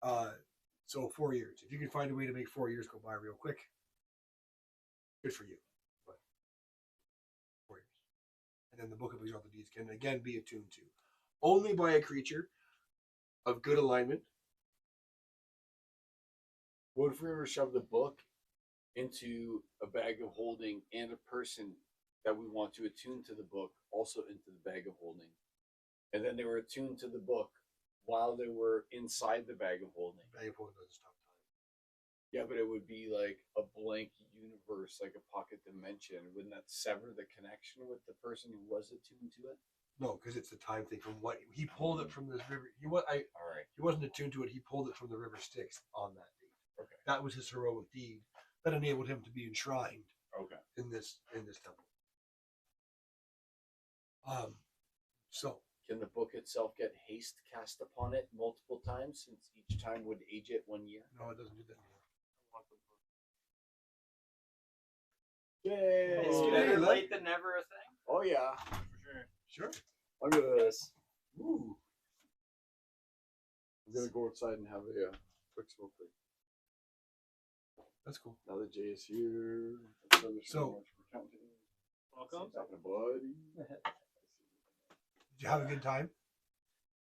182. So 4 years. If you can find a way to make 4 years go by real quick, good for you. But 4 years, and then the Book of Exalted Deeds can again be attuned to only by a creature of good alignment. What if we were to shove the book into a bag of holding and a person that we want to attune to the book also into the bag of holding? And then they were attuned to the book while they were inside the bag of holding. Bag of holding doesn't stop time. Yeah, but it would be like a blank universe, like a pocket dimension. Wouldn't that sever the connection with the person who was attuned to it? No, because it's the time thing from what he pulled it from this river. All right. He wasn't attuned to it. He pulled it from the river Styx on that date. Okay. That was his heroic deed that enabled him to be enshrined Okay. in this temple. So Can the book itself get haste cast upon it multiple times, since each time would age it 1 year? no, it doesn't do that. Yay! Is Oh, better yeah. late than never a thing? Oh yeah. For sure. Sure. I'm gonna. Yes. Ooh. I'm gonna go outside and have a quick smoke break. That's cool. Now that Jay is here. So- Welcome. buddy. Did you have a good time?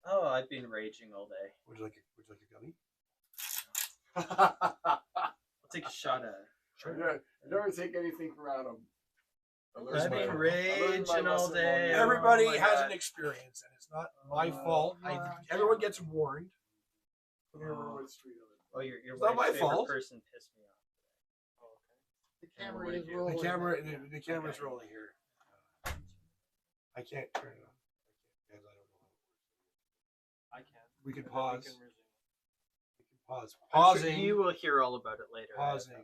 Oh, I've been raging all day. Would you like a gummy? I'll take a shot at it. Yeah, never take anything from Adam. I've been raging all day. Everybody Oh my has God. an experience, and it's not my fault. yeah. Everyone gets warned. Oh, your It's not my wife's favorite fault. person pissed me off. Oh, okay. The camera what is do you do? rolling. The camera's rolling here. I can't turn it on. I don't know. I can. We can And then pause. We can resume. We can pause. I'm sure Pausing. you will hear all about it later. Pausing.